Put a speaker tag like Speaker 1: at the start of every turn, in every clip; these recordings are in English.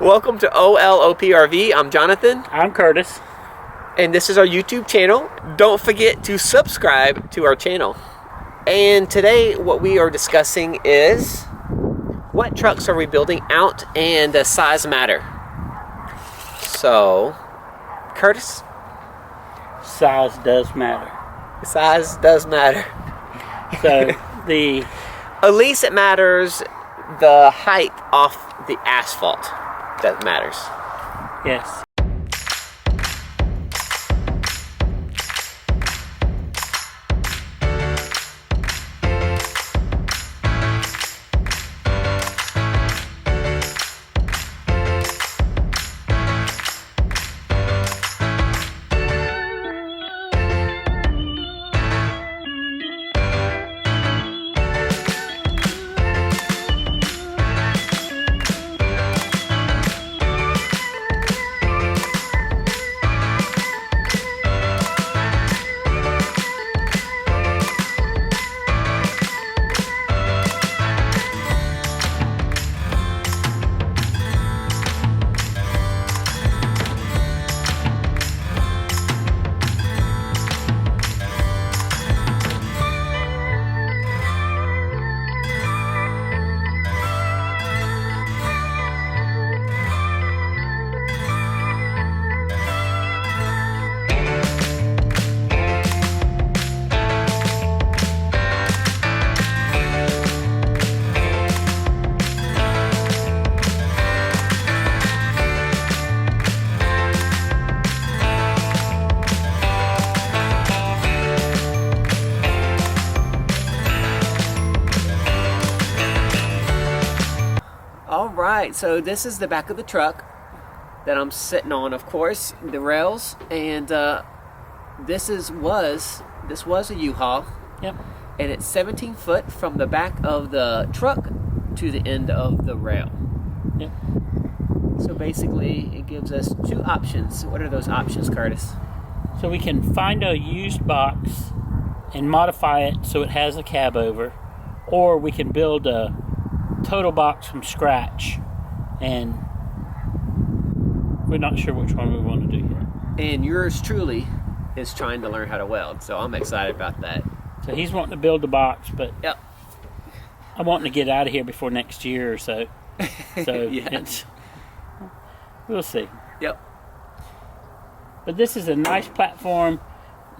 Speaker 1: Welcome to oloprv. I'm Jonathan,
Speaker 2: I'm Curtis.
Speaker 1: and this is our YouTube channel. Don't forget to subscribe to our channel. And today what we are discussing is what trucks are we building out, and does size matter? So, Curtis?
Speaker 2: Size does matter.
Speaker 1: Size does matter.
Speaker 2: So
Speaker 1: At least it matters the height off the asphalt. That matters.
Speaker 2: yes.
Speaker 1: Alright, so this is the back of the truck that I'm sitting on, of course, the rails, and this was a U-Haul.
Speaker 2: Yep.
Speaker 1: And it's 17 foot from the back of the truck to the end of the rail.
Speaker 2: Yep.
Speaker 1: So basically, it gives us two options. What are those options, Curtis?
Speaker 2: So we can find a used box and modify it so it has a cab over, or we can build a total box from scratch, and we're not sure which one we want to do yet.
Speaker 1: And yours truly is trying to learn how to weld, so I'm excited about that.
Speaker 2: So he's wanting to build the box, but
Speaker 1: Yep.
Speaker 2: I'm wanting to get out of here before next year or so. So
Speaker 1: Yeah.
Speaker 2: we'll see.
Speaker 1: Yep.
Speaker 2: But this is a nice platform.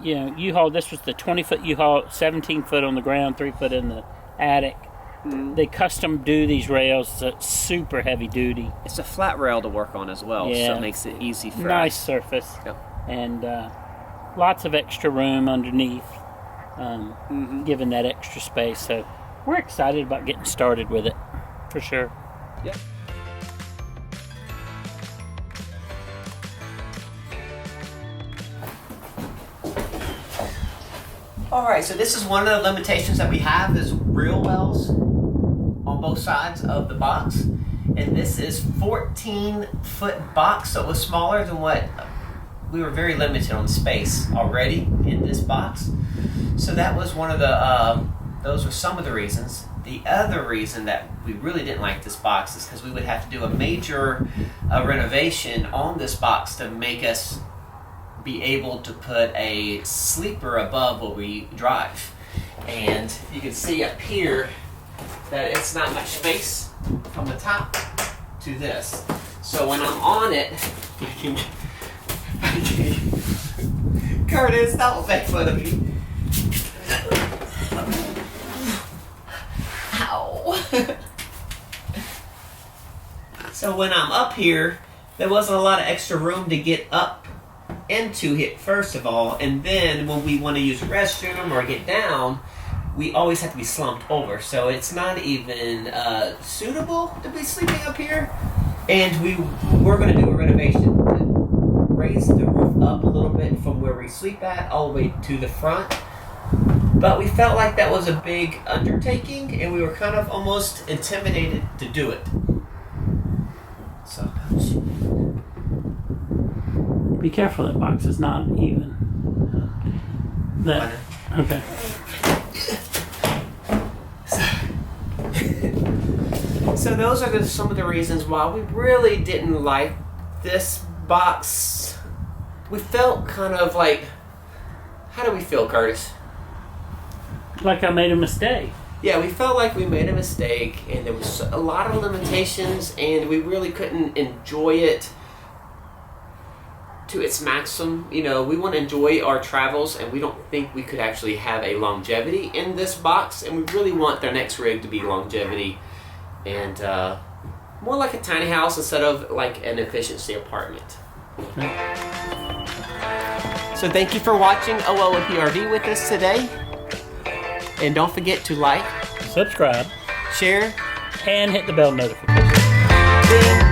Speaker 2: You know, U-Haul, this was the 20-foot U-Haul, 17 foot on the ground, 3 foot in the attic. They custom do these rails, so it's super heavy duty.
Speaker 1: It's a flat rail to work on as well, so
Speaker 2: Yeah.
Speaker 1: it makes it easy for
Speaker 2: Nice
Speaker 1: us.
Speaker 2: surface.
Speaker 1: Yep.
Speaker 2: And lots of extra room underneath, giving that extra space. So we're excited about getting started with it, for sure.
Speaker 1: Yep. Alright, so this is one of the limitations that we have is real wells on both sides of the box. And this is 14-foot box, so it was smaller than what we were very limited on space already in this box. So that was one of the, those were some of the reasons. The other reason that we really didn't like this box is because we would have to do a major renovation on this box to make us be able to put a sleeper above what we drive. And you can see up here that it's not much space from the top to this. So when I'm on it, Curtis, don't make fun of me. Ow. So when I'm up here, there wasn't a lot of extra room to get up into it first of all, and then when we want to use the restroom or get down, we always have to be slumped over, so it's not even suitable to be sleeping up here. And we're going to do a renovation to raise the roof up a little bit from where we sleep at all the way to the front, but we felt like that was a big undertaking and we were kind of almost intimidated to do it. So
Speaker 2: Be careful, that box is not even. That, okay.
Speaker 1: So those are some of the reasons why we really didn't like this box. We felt kind of like, how do we feel, Curtis?
Speaker 2: Like I made a mistake.
Speaker 1: Yeah, we felt like we made a mistake, and there was a lot of limitations, and we really couldn't enjoy it to its maximum. You know, we want to enjoy our travels, and we don't think we could actually have a longevity in this box, and we really want their next rig to be longevity and more like a tiny house instead of like an efficiency apartment. So thank you for watching oloprv with us today, and don't forget to like,
Speaker 2: Subscribe,
Speaker 1: share,
Speaker 2: and hit the bell notification.
Speaker 1: ding.